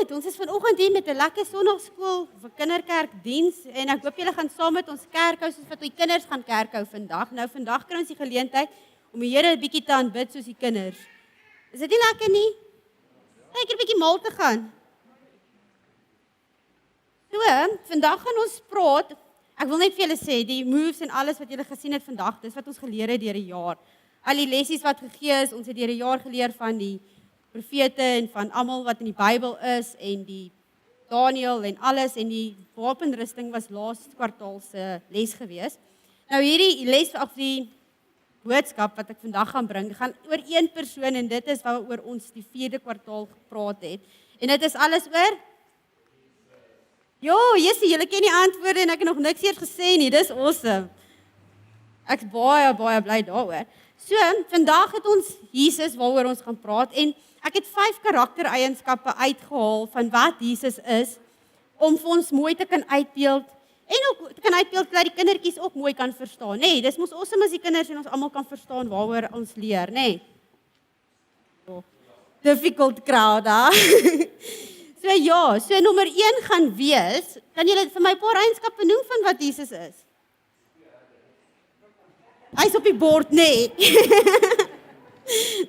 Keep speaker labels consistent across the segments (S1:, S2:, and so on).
S1: goed, ons is vanoggend hier met 'n lekker Sondagskool vir kinderkerkdiens en ek hoop julle gaan saam met ons kerk hou soos wat die kinders gaan kerk hou vandag. Nou vandag kry ons die geleentheid om die Here 'n bietjie te aanbid soos die kinders. Is dit nie lekker nie? Kyk, 'n bietjie mal te gaan. So, vandag gaan ons praat. Ek wil net vir julle sê, die moves en alles wat julle gesien het vandag, dis wat ons geleer het deur die jaar. Al die lessies wat gegee is, ons het deur die jaar geleer van die profete en van almal wat in die Bybel is en die Daniël en alles en die wapenrusting was laaste kwartaal se les gewees. Nou hierdie les of die boodskap wat ek vandag gaan bring, gaan oor een persoon en dit is waaroor ons die 4de kwartaal gepraat het. En dit is alles oor Jessie, julle ken die antwoorde en ek het nog niks eers gesê nie. Dis awesome. Ek's baie bly daaroor. So, vandag het ons Jesus waaroor ons gaan praat en ek het 5 karaktereienskappe uitgehaal van wat Jesus is om vir ons mooi te kan uitbeeld en ook te kan uitbeeld dat die kindertjies ook mooi kan verstaan, nê? Dis mos awesome as die kinders en ons almal kan verstaan waaroor ons leer, nê? Difficult crowd, hè? So nommer 1 gaan wees, kan julle vir my 'n paar eienskappe noem van wat Jesus is? Hy's op die bord, nê?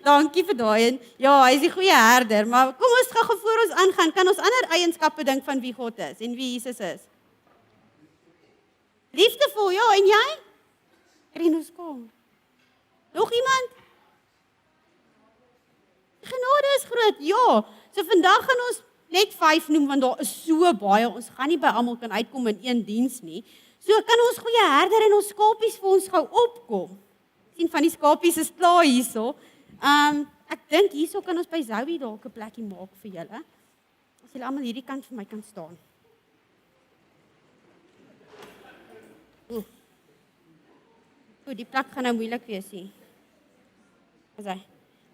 S1: Dankie vir daai een. Ja, hy is die goeie herder, maar kom ons gou voor ons aangaan, kan ons ander eienskappe dink van wie God is en wie Jesus is? Liefdevol, ja, en jy? Rinus kom. Nog iemand? Genade is groot, ja. So vandag gaan ons net 5 noem, want daar is so baie, ons gaan nie by almal kan uitkom in een diens nie. So kan ons goeie herder en ons skapies vir ons gou opkom. Sien van die skapies is klaar hierso. Ek dink hierso kan ons by Zoe dalk 'n plekkie maak vir julle. As julle almal hierdie kant vir my kan staan. Goed, die plek gaan nou moeilik wees hier. Is hy?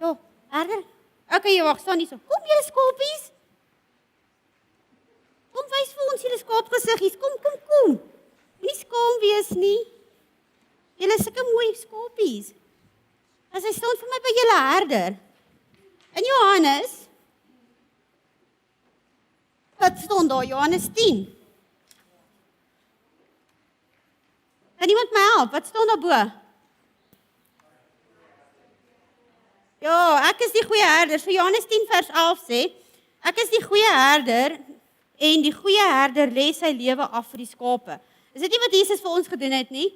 S1: Ja, herder. Okay, wag, staan hierso. Kom julle skapies. Kom wys vir ons julle skaapgesiggies. Kom. Nie skaam wees nie. Julle is sulke mooi skapies. As hy staan vir my by julle herder. In Johannes. Wat staan daar? Johannes 10. Kan iemand my help? Wat staan daar bo? Ja, ek is die goeie herder. So Johannes 10 vers 11 sê, ek is die goeie herder en die goeie herder lê sy lewe af vir die skape. Is dit nie wat Jesus vir ons gedoen het nie?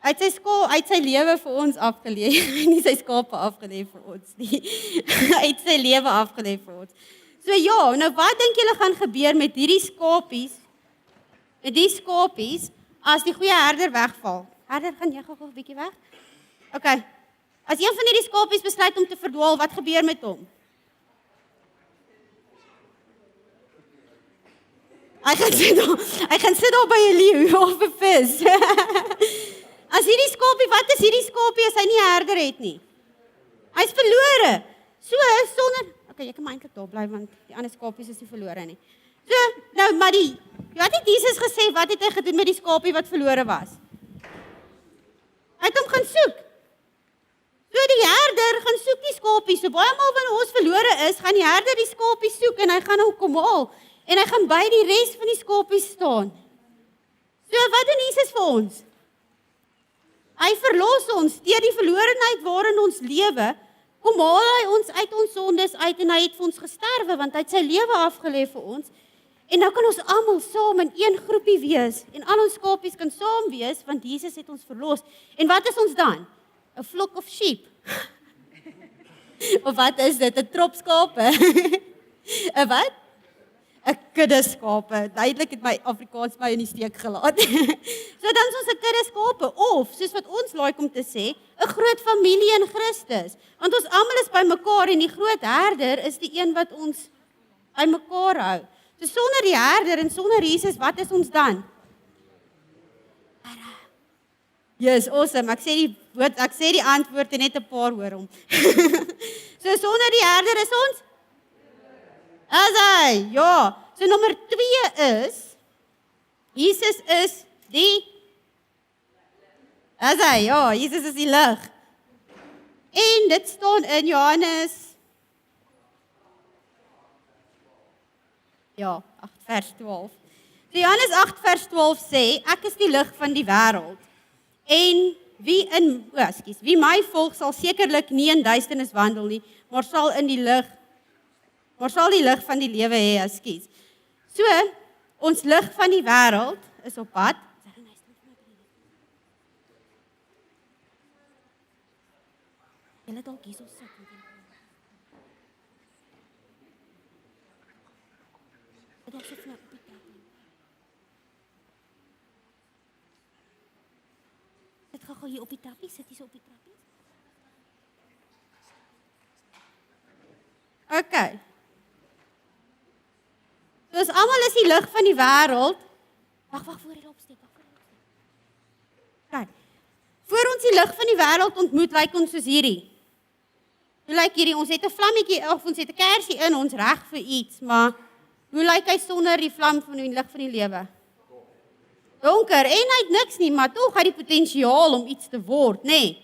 S1: Hy het sy lewe vir ons afgelê, nie sy skape afgelê vir ons nie. Hy het sy lewe afgelê vir ons. So ja, nou wat dink julle gaan gebeur met hierdie skapies? Met die skapies as die goeie herder wegval? Herder, gaan jy gou 'n bietjie weg? Okay. As een van hierdie skapies besluit om te verdwaal, wat gebeur met hom? Hy gaan sit daar by 'n leeu of 'n vis. As hierdie skapie, wat is hierdie skapie as hy nie 'n herder het nie? Hy's verlore. So sonder, okay, jy kan maar eintlik daar bly want die ander skapies is nie verlore nie. So, nou maar wat het Jesus gesê, wat het hy gedoen met die skapie wat verlore was? Hy het hom gaan soek. So die herder gaan soek die skapie. So baie maal wanneer ons verlore is, gaan die herder die skapie soek en hy gaan hom kom haal. En hy gaan by die res van die skapies staan. So wat doen Jesus vir ons? Hy verlos ons deur die verlorenheid waarin ons lewe. Kom haal hy ons uit ons sondes uit en hy het vir ons gesterwe want hy het sy lewe afgelê vir ons. En nou kan ons almal saam in een groepie wees en al ons skapies kan saam wees want Jesus het ons verlos. En wat is ons dan? 'n Flock of sheep. Of wat is dit? 'n trop skape. 'n wat? 'n kudde skape. Duidelik het my Afrikaans my in die steek gelaat. So dan is ons 'n kudde skape of soos wat ons like om te sê, 'n groot familie in Christus. Want ons almal is by mekaar en die groot herder is die een wat ons by mekaar hou. So sonder die herder en sonder Jesus, wat is ons dan? Yes, awesome. Ek sê die antwoord en net 'n paar hoor hom. So sonder die herder is ons? As hy, ja. So nommer 2 is, Jesus is die, as hy, ja, Jesus is die lig. En dit staan in Johannes Ja, 8 vers 12. So Johannes 8 vers 12 sê, ek is die lig van die wêreld. En wie my volg sal sekerlik nie in duisternis wandel nie, maar sal die lig van die lewe hê, So, ons lig van die wêreld is op pad. Julle dalk hierso sit. Dalk sit my op die trap. Dit gaan hier op die trappie, sit hier so op die trappie. Okay. Dus almal is die lig van die wêreld. Wag voor jy opsteek, Kyk. Voor ons die lig van die wêreld ontmoet, lyk ons soos hierdie. Hoe lyk hierdie? Ons het 'n vlammetjie of ons het 'n kersie in ons reg vir iets, maar hoe lyk hy sonder die vlam van die lig van die lewe? Donker en hy het niks nie, maar tog het hy die potensiaal om iets te word, nê? Nee.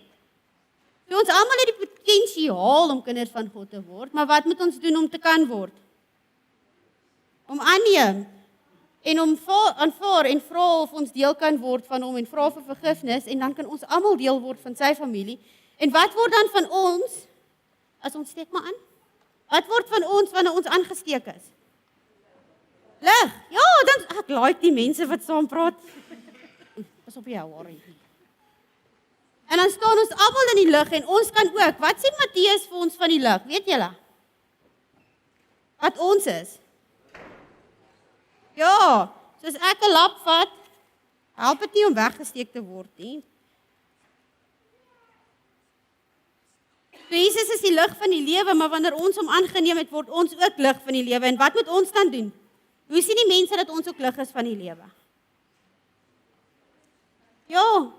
S1: So ons almal het die potensiaal om kinders van God te word, maar wat moet ons doen om te kan word? Om aanneem en om aanvaar en vra of ons deel kan word van hom en vra vir vergifnis en dan kan ons almal deel word van sy familie. En wat word dan van ons as ons steek maar aan? Wat word van ons wanneer ons aangesteek is? Lig. Ja, dan ek like die mense wat saam praat. Pas op jou, worry. En dan staan ons almal in die lig en ons kan ook. Wat sê Matteus vir ons van die lig? Weet julle? Wat ons is? Ja, soos ek 'n lap vat, help dit nie om weggesteek te word nie. Jesus is die lig van die lewe, maar wanneer ons hom aangeneem het, word ons ook lig van die lewe. En wat moet ons dan doen? Hoe sien die mense dat ons ook lig is van die lewe? Ja,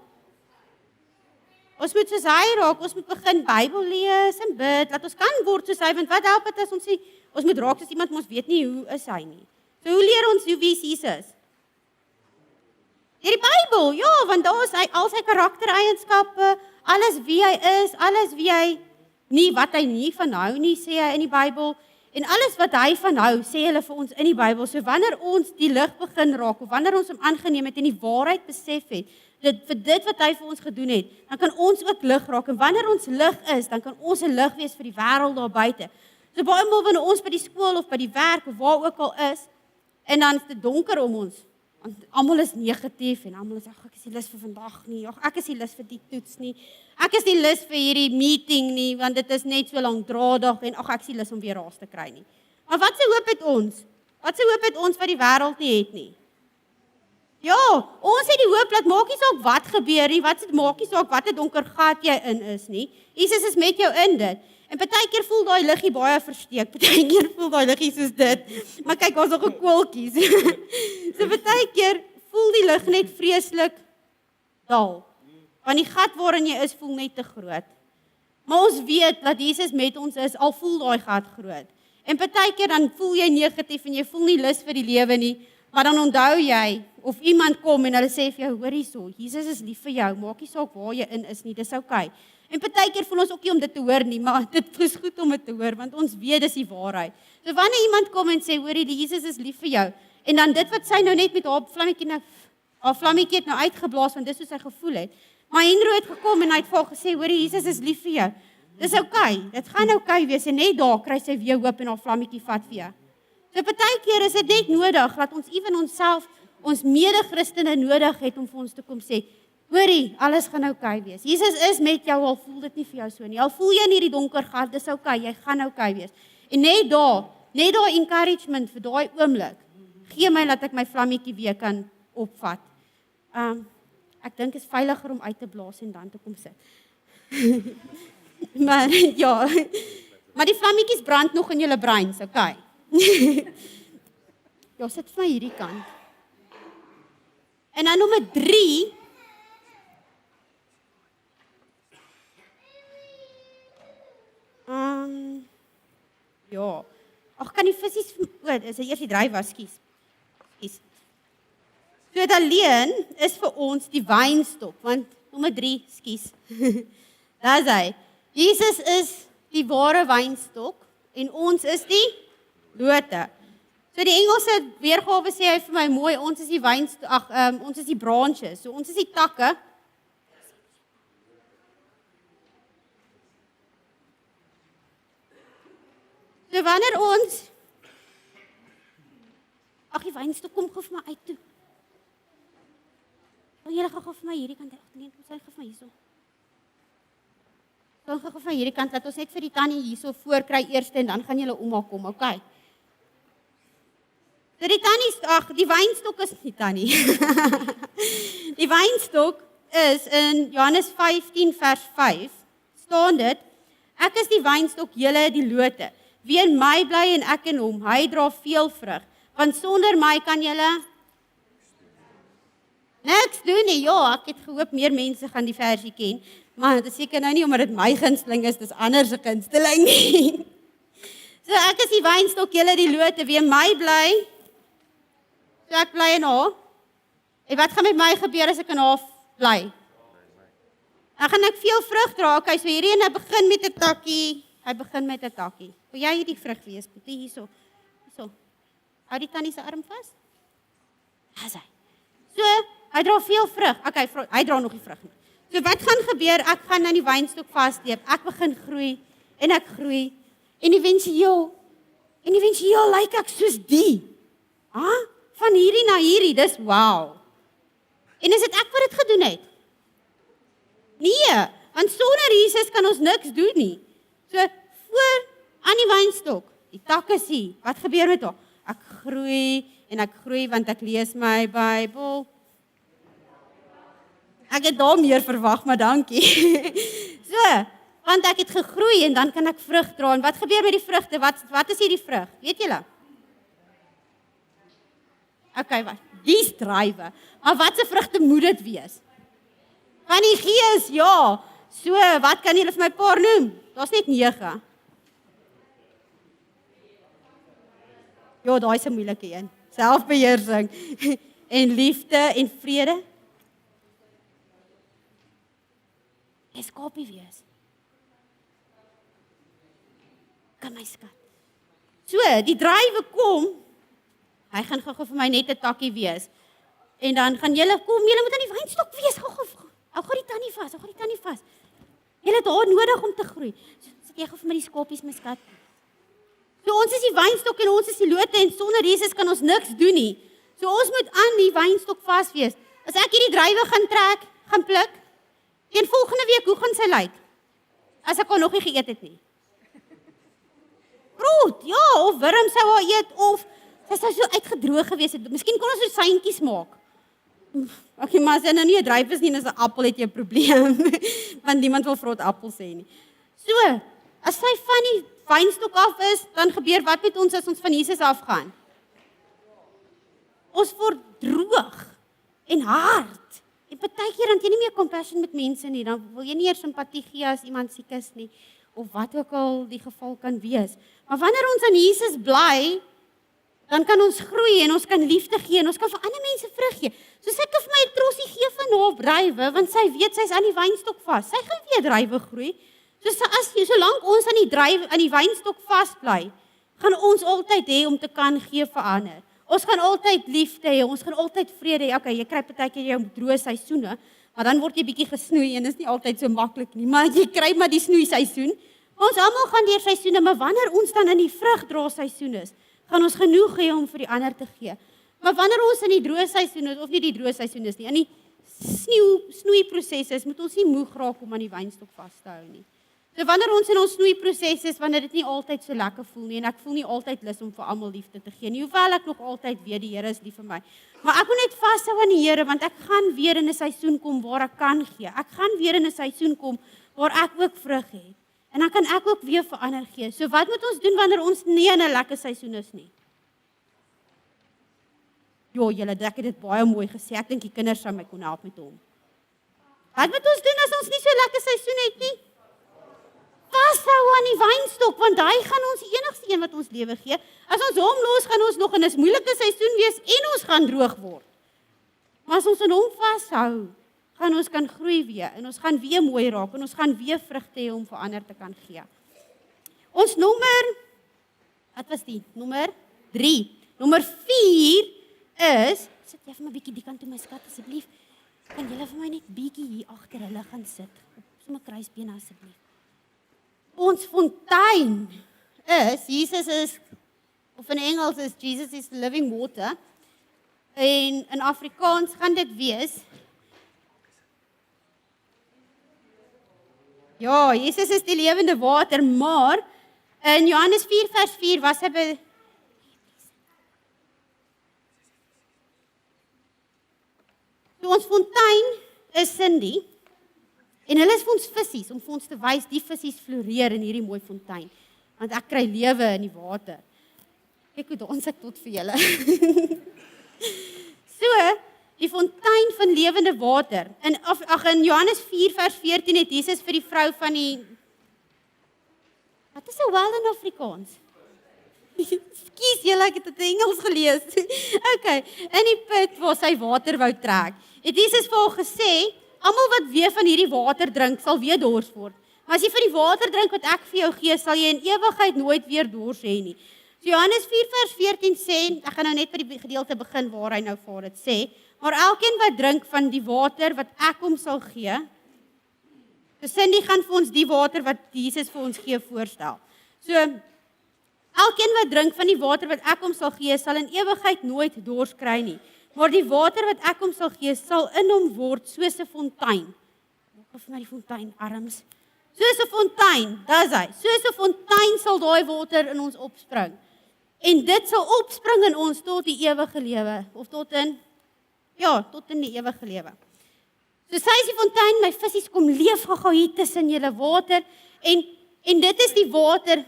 S1: ons moet soos hy raak, ons moet begin Bybel lees en bid, dat ons kan word soos hy, want wat help dit as ons sê, ons moet raak soos iemand, ons weet nie hoe is hy nie. So hoe leer ons wie is Jesus? Deur die Bybel, ja, want daar is hy al sy karaktereienskappe, alles wie hy is, alles wie hy nie, wat hy nie van hou nie, sê hy in die Bybel, en alles wat hy van hou, sê hulle vir ons in die Bybel. So wanneer ons die lig begin raak, of wanneer ons hom aangeneem het en die waarheid besef het, vir dit wat hy vir ons gedoen het, dan kan ons ook lig raak, en wanneer ons lig is, dan kan ons 'n lig wees vir die wêreld daar buite. So baie maal wanneer ons by die skool of by die werk of waar ook al is, en dan is dit donker om ons, want almal is negatief en almal is ek is nie lus vir vandag nie, ek is nie lus vir die toets nie, ek is nie lus vir hierdie meeting nie, want dit is net so lankdradig en ek is nie lus om weer raas te kry nie. Maar wat se hoop het ons? Wat se hoop het ons wat die wêreld nie het nie? Ja, ons het die hoop dat maak nie saak wat gebeur nie, maak nie saak wat 'n donker gat jy in is nie. Jesus is met jou in dit. En partykeer voel daai liggie baie versteek, partykeer voel daai liggie soos dit. Maar kyk, ons het nog 'n koeltjies. So partykeer voel die lig net vreeslik daal. Want die gat waarin jy is voel net te groot. Maar ons weet dat Jesus met ons is, al voel daai gat groot. En partykeer dan voel jy negatief en jy voel nie lus vir die lewe nie, maar dan onthou jy of iemand kom en hulle sê vir jou, hoor hierso, Jesus is lief vir jou, maak nie saak waar jy in is nie, dis oukei. En partykeer voel ons ook nie om dit te hoor nie, maar dit is goed om dit te hoor, want ons weet dis die waarheid. So wanneer iemand kom en sê, hoorie, die Jesus is lief vir jou, en dan dit wat sy nou net met haar vlammetjie het nou uitgeblaas, want dis hoe sy gevoel het. Maar Henry het gekom en hy het vir haar gesê, hoorie, Jesus is lief vir jou. Dis oukei, dit gaan oukei wees, en net daar kry sy weer hoop en haar vlammetjie vat vir jou. So partykeer is dit net nodig, dat ons ewen onsself, ons mede-Christene nodig het om vir ons te kom sê, hoorie, alles gaan oukei wees. Jesus is met jou, al voel dit nie vir jou so nie. Al voel jy in hierdie donker gat, dis oukei, jy gaan oukei wees. En net daar encouragement vir daai oomblik, gee my dat ek my vlammetjie weer kan opvat. Ek dink is veiliger om uit te blaas en dan te kom sit. Maar ja, maar die vlammetjies brand nog in julle breins, oukei. Ja, sit vir my hierdie kant. En dan nommer 3, ja, kan die visies, is eers die dryf was, skies. So dit alleen is vir ons die wynstok, want nommer 3, skies. Daar is hy. Jesus is die ware wynstok en ons is die lote. So die Engelse weergawe sê hy vir my mooi, ons is die ons is die branches, so ons is die takke. So wanneer ons, die wynstok kom gou vir my uit toe. Wil julle gou vir my hierdie kant, nee, kom sy gou vir my hierso. Dan gou van hierdie kant, laat ons net vir die tannie hierso voorkry eers en dan gaan julle ouma kom, okay? So die tannie, die wynstok is nie tannie. Die wynstok is in Johannes 15 vers 5, staan dit, ek is die wynstok, julle die lote. Wie in my bly en ek in hom, hy dra veel vrug, want sonder my kan julle niks doen nie. Ja, ek het gehoop meer mense gaan die versie ken, maar dit is seker nou nie omdat dit my gunsteling is, dis ander se gunsteling nie. So ek is die wynstok, julle die lote, wie in my bly, so ek bly in haar. En wat gaan met my gebeur as ek in haar bly? Dan gaan ek veel vrug dra. Okay, so hierdie ene begin met 'n takkie. Hy begin met 'n takkie. Wil jy hierdie vrug wees, Boetie, hierso. Hierso. Hou die tannie se arm vas. Dis hy. So, hy dra veel vrug. Okay, hy dra nog die vrug nie. So wat gaan gebeur? Ek gaan aan die wynstok vassteek. Ek begin groei en ek groei. En éventueel lyk ek soos die. Van hierdie na hierdie, dis wow. En is dit ek wat dit gedoen het? Nee, want sonder Jesus kan ons niks doen nie. So voor aan die wynstok, die takke sien, wat gebeur met haar? Ek groei en ek groei want ek lees my Bybel. Ek het daar meer verwag, maar dankie. So, want ek het gegroei en dan kan ek vrug dra. En wat gebeur met die vrugte? Wat is hierdie vrug? Weet julle? Okay, wat? Dis drywe. Maar wat se vrugte moet dit wees? Van die Gees, ja. So, wat kan julle vir my paar noem? Daar's net 9. Ja, daai is 'n moeilike een. Selfbeheersing en liefde en vrede. Jy skapie wees. Kan my skat. So, die drywe kom. Hy gaan gou vir my net 'n takkie wees. En dan gaan julle kom, julle moet aan die wynstok wees. Hou gou die tannie vas. Julle het haar nodig om te groei. So, sit jy gou vir my die skapies, my skat. So ons is die wynstok en ons is die lote en sonder Jesus kan ons niks doen nie. So ons moet aan die wynstok vas wees. As ek hierdie druiwe gaan trek, gaan pluk, teen volgende week, hoe gaan sy lyk? As ek haar nog nie geëet het nie. Brood, ja, of wurm sou haar eet, of sy sou so uitgedroog gewees het. Miskien kon ons so seintjies maak. Okay, maar as jy nou nie 'n druif is nie, as 'n appel het jy 'n probleem. Want niemand wil vrot appels hê nie. So, as sy van die wynstok af is, dan gebeur wat met ons as ons van Jesus afgaan? Ons word droog en hard. En partykeer dan jy nie meer compassion met mense nie, dan wil jy nie eers simpatie gee as iemand siek is nie, of wat ook al die geval kan wees. Maar wanneer ons aan Jesus bly, dan kan ons groei en ons kan liefde gee en ons kan vir ander mense vrug gee. So sy kan vir my 'n trossie gee van haar druiwe, want sy weet sy's aan die wynstok vas. Sy gaan weer druiwe groei. Solank ons aan die wynstok vasbly, gaan ons altyd hê om te kan gee vir ander. Ons gaan altyd liefde hê, ons gaan altyd vrede hê. Okay, jy kry partykeer jou droë seisoene, maar dan word jy bietjie gesnoei en dit is nie altyd so maklik nie, maar jy kry maar die snoei seisoen. Ons almal gaan deur seisoene, maar wanneer ons dan in die vrugdra seisoen is, gaan ons genoeg hê om vir die ander te gee. Maar wanneer ons in die droë seisoen is, of nie die droë seisoen is nie, in die snoeiproses is, moet ons nie moeg raak om aan die wynstok vas te hou nie. So wanneer ons in ons snoeiproses is, wanneer dit nie altyd so lekker voel nie, en ek voel nie altyd lus om vir almal liefde te gee nie, hoewel ek nog altyd weet die Here is lief vir my. Maar ek moet net vashou aan die Here, want ek gaan weer in 'n seisoen kom waar ek kan gee. Ek gaan weer in 'n seisoen kom waar ek ook vrug het. En dan kan ek ook weer vir ander gee. So wat moet ons doen wanneer ons nie in 'n lekker seisoen is nie? Jo, julle, ek het dit baie mooi gesê. Ek dink die kinders sou my kon help met hom. Wat moet ons doen as ons nie so lekker seisoen het nie? Vashou aan die wynstok, want hy gaan ons die enigste een wat ons lewe gee. As ons hom los, gaan ons nog in 'n moeilike seisoen wees en ons gaan droog word. Maar as ons aan hom vashou, gaan ons kan groei weer en ons gaan weer mooi raak en ons gaan weer vrugte hê om vir ander te kan gee. Ons nommer 3. Nommer 4 is, sit jy vir my bietjie die kant toe my skat asseblief. Kan julle vir my net bietjie hier agter hulle gaan sit? Op sommer kruisbene asseblief. Ons fontein is, Jesus is, of in Engels is Jesus is the living water. En in Afrikaans gaan dit wees, ja, Jesus is die lewende water, maar in Johannes 4 vers 4 was hy by so ons fontein is Cindy, en hulle is vir ons visies, om vir ons te wys, die visies floreer in hierdie mooi fontein, want ek kry lewe in die water. Kyk hoe dans ek tot vir julle. So, die fontein van lewende water. In Johannes 4 vers 14 het Jesus vir die vrou van die, wat is 'n wel in Afrikaans? Skus julle, ek het dit in Engels gelees. Okay, in die put waar sy water wou trek, het Jesus vir haar gesê, almal wat weer van hierdie water drink, sal weer dors word. Maar as jy van die water drink wat ek vir jou gee, sal jy in ewigheid nooit weer dors hê nie. So Johannes 4 vers 14 sê, ek gaan nou net by die gedeelte begin waar hy nou vir dit sê, maar elkeen wat drink van die water wat ek hom sal gee, so Cindy gaan vir ons die water wat Jesus vir ons gee voorstel. So, elkeen wat drink van die water wat ek hom sal gee, sal in ewigheid nooit dors kry nie. Maar die water wat ek hom sal gee, sal in hom word soos 'n fontein. Maak of na die fontein arms. Soos 'n fontein, dis hy. Soos 'n fontein sal daai water in ons opspring. En dit sal opspring in ons tot die ewige lewe, of tot in die ewige lewe. So sy is die fontein, my visies kom leef gou hier tussen julle water, en dit is die water,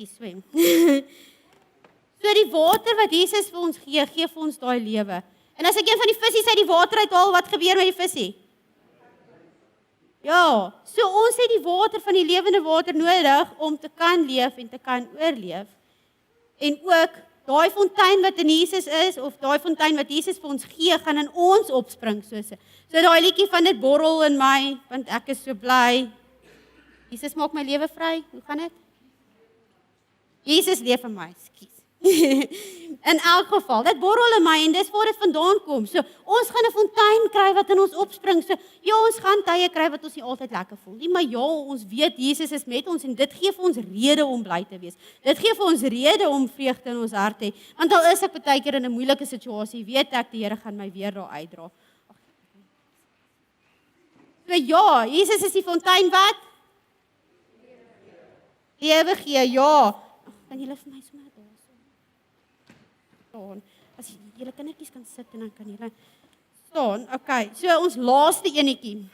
S1: swem. So die water wat Jesus vir ons gee vir ons daai lewe. En as ek een van die visies uit die water uithaal, wat gebeur met die visie? Ja, so ons het die water van die lewende water nodig om te kan leef en te kan oorleef. En ook daai fontein wat in Jesus is, of daai fontein wat Jesus vir ons gee, gaan in ons opspring. So daai liedjie van dit borrel in my, want ek is so bly. Jesus maak my lewe vry, hoe gaan dit? Jesus leef in my, skus. In elk geval, dit borrel in my en dis waar dit vandaan kom. So ons gaan 'n fontein kry wat in ons opspring. So ja, ons gaan tye kry wat ons nie altyd lekker voel nie, maar ja, ons weet Jesus is met ons en dit gee vir ons rede om bly te wees. Dit gee vir ons rede om vreugde in ons hart te hê. Want al is ek baie keer in 'n moeilike situasie, weet ek die Here gaan my weer daar uitdra. So ja, Jesus is die fontein wat lewe gee, ja. Kan julle vir my sommer staan? As julle kindertjies kan sit en dan kan julle staan. Okay, so ons laaste enetjie.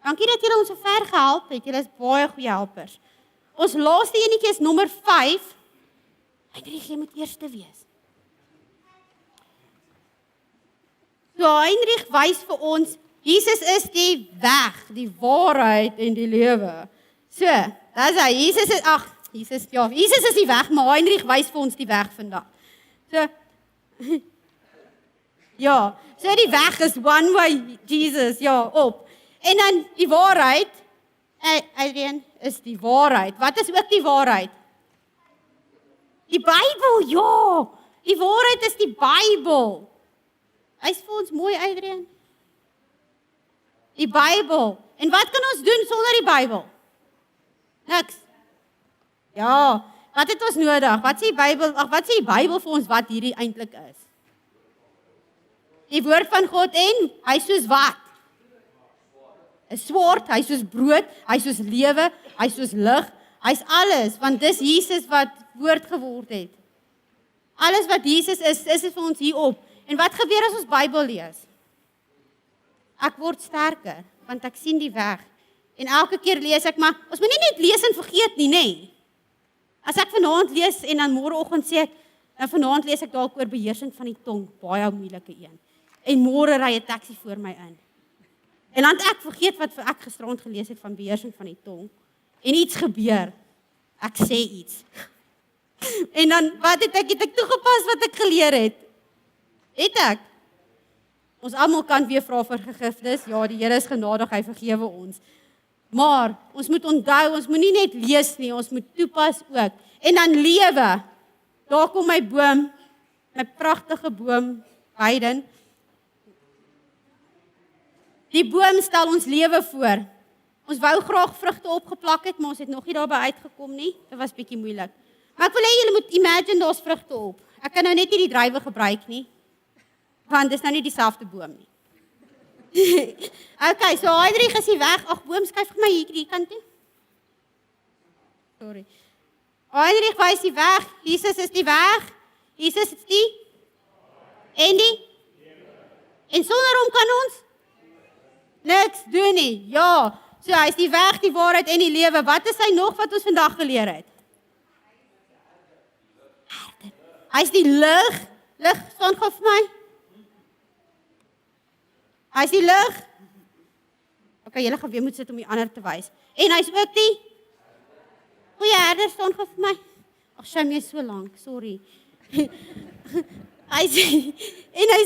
S1: Dankie dat julle ons so ver gehelp het. Julle is baie goeie helpers. Ons laaste enetjie is nommer 5. Heinrich, jy moet eerste wees. So Heinrich wys vir ons, Jesus is die weg, die waarheid en die lewe. So, dis hy. Jesus is die weg, maar Heinrich wys vir ons die weg vandag. So, ja, so die weg is one way, Jesus, ja, op. En dan die waarheid, Adrian, is die waarheid. Wat is ook die waarheid? Die Bybel, ja, die waarheid is die Bybel. Hy's vir ons mooi, Adrian. Die Bybel. En wat kan ons doen sonder die Bybel? Niks. Ja, wat het ons nodig? Wat sê die Bybel vir ons wat hierdie eintlik is? Die woord van God en hy soos wat? 'n swaard, hy soos brood, hy soos lewe, hy soos lig, hy's alles, want dis Jesus wat woord geword het. Alles wat Jesus is vir ons hier op. En wat gebeur as ons Bybel lees? Ek word sterker, want ek sien die weg. En elke keer lees ek, maar ons moet nie net lees en vergeet nie, nê? As ek vanaand lees en dan môreoggend sê ek, nou vanaand lees ek dalk oor beheersing van die tong, baie moeilike een. En môre ry 'n taxi voor my in. En dan ek vergeet wat ek gisterand gelees het van beheersing van die tong. En iets gebeur. Ek sê iets. En dan, wat het ek toegepas wat ek geleer het? Het ek? Ons almal kan weer vra vir vergifnis. Ja, die Here is genadig, hy vergewe ons. Maar, ons moet onthou, ons moet nie net lees nie, ons moet toepas ook. En dan lewe. Daar kom my boom, my pragtige boom, Biden. Die boom stel ons lewe voor. Ons wou graag vrugte opgeplak het, maar ons het nog nie daarby uitgekom nie. Dit was bietjie moeilik. Maar ek wil hê julle moet imagine daar's vrugte op. Ek kan nou net nie die druiwe gebruik nie, want dis nou nie dieselfde boom nie. Okay, so Heinrich is hier weg. Ag, boom, skuif vir my hier kant toe. Sorry. Heinrich, waar is die weg? Jesus is die weg. Jesus is die? En die? En sonder hom kan ons? Niks doen nie. Ja, so hy is die weg, die waarheid en die lewe. Wat is hy nog wat ons vandag geleer het? Hy is die lig. Lig, staan gou vir my. Hy is die lig. Okay, julle gaan weer moet sit om die ander te wys. En hy is ook die goeie herder, staan gou vir my. Ag, sy is so lank, sorry. Hy is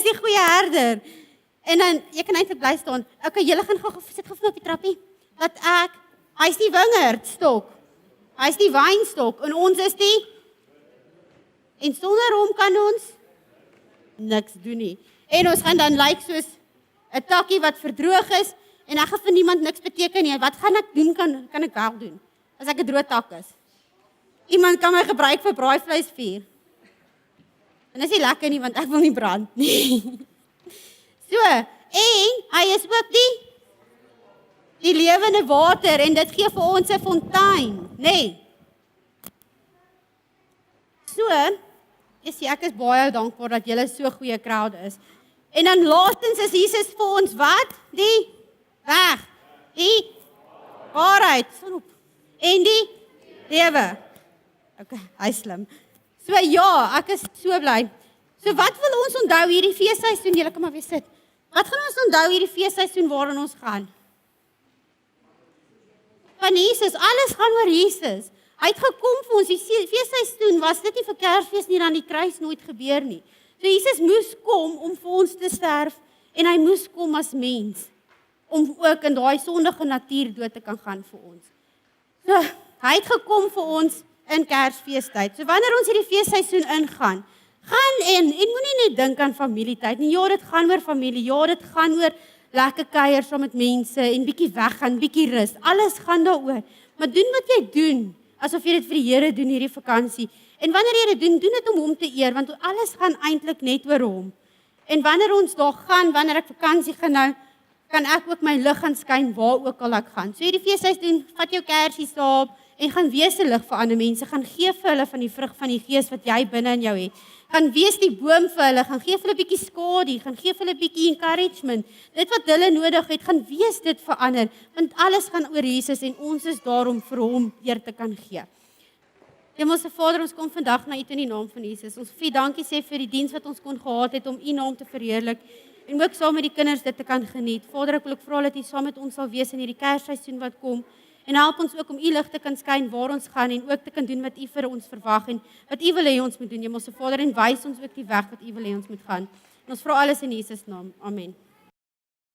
S1: die goeie herder. En dan, jy kan eintlik bly staan. Okay, julle gaan gou sit gou op die trappie. Hy is die wingerdstok. Hy is die wynstok en ons is die. En sonder hom kan ons niks doen nie. En ons gaan dan lyk soos 'n takkie wat verdroog is en ek gaan vir niemand niks beteken nie. Wat gaan ek doen? Kan ek wel doen as ek 'n droë tak is? Iemand kan my gebruik vir braaivleisvuur. En dis nie lekker nie want ek wil nie brand nie. So, en hy is ook die lewende water en dit gee vir ons 'n fontein, nê? Nee. So, ek is baie dankbaar dat julle so goeie crowd is. En dan laastens is Jesus vir ons wat? Die weg, die waarheid, en die lewe. Okay, hy is slim. So ja, ek is so bly. So wat wil ons onthou hierdie feesseisoen? Julle kan maar weer sit. Wat gaan ons onthou hierdie feesseisoen waarin ons gaan? Van Jesus, alles gaan oor Jesus. Hy het gekom vir ons, die feesseisoen was dit nie vir Kersfees nie, dan die kruis nooit gebeur nie. So Jesus moes kom om vir ons te sterf en hy moes kom as mens om ook in daai sondige natuur dood te kan gaan vir ons. So, hy het gekom vir ons in Kersfeestyd. So wanneer ons hierdie feesseisoen ingaan, gaan en moenie net dink aan familietyd nie. Ja, dit gaan oor familie. Ja, dit gaan oor lekker kuier saam met mense en bietjie weggaan, bietjie rus. Alles gaan daaroor. Maar doen wat jy doen, asof jy dit vir die Here doen hierdie vakansie. En wanneer jy dit doen dit om hom te eer, want alles gaan eintlik net oor hom. En wanneer ons daar gaan, wanneer ek vakansie gaan nou, kan ek ook my lig gaan skyn waar ook al ek gaan. So hierdie feesseisoen, vat jou kersies daarop en gaan wees 'n lig vir ander mense, gaan gee vir hulle van die vrug van die Gees wat jy binne in jou het. Gaan wees die boom vir hulle, gaan gee vir hulle 'n bietjie skadu, gaan gee vir hulle 'n bietjie encouragement. Dit wat hulle nodig het, gaan wees dit vir ander, want alles gaan oor Jesus en ons is daar om vir hom eer te kan gee. Hemelse Vader, ons kom vandag na U in die naam van Jesus. Ons vir U dankie sê vir die diens wat ons kon gehad het om U naam te verheerlik en ook saam met die kinders dit te kan geniet. Vader, ek wil ook vra dat U saam met ons sal wees in hierdie Kersseisoen wat kom. En help ons ook om U lig te kan skyn waar ons gaan en ook te kan doen wat U vir ons verwag en wat U wil hê ons moet doen. Hemelse Vader, en wys ons ook die weg wat U wil hê ons moet gaan. En ons vra alles in Jesus naam. Amen.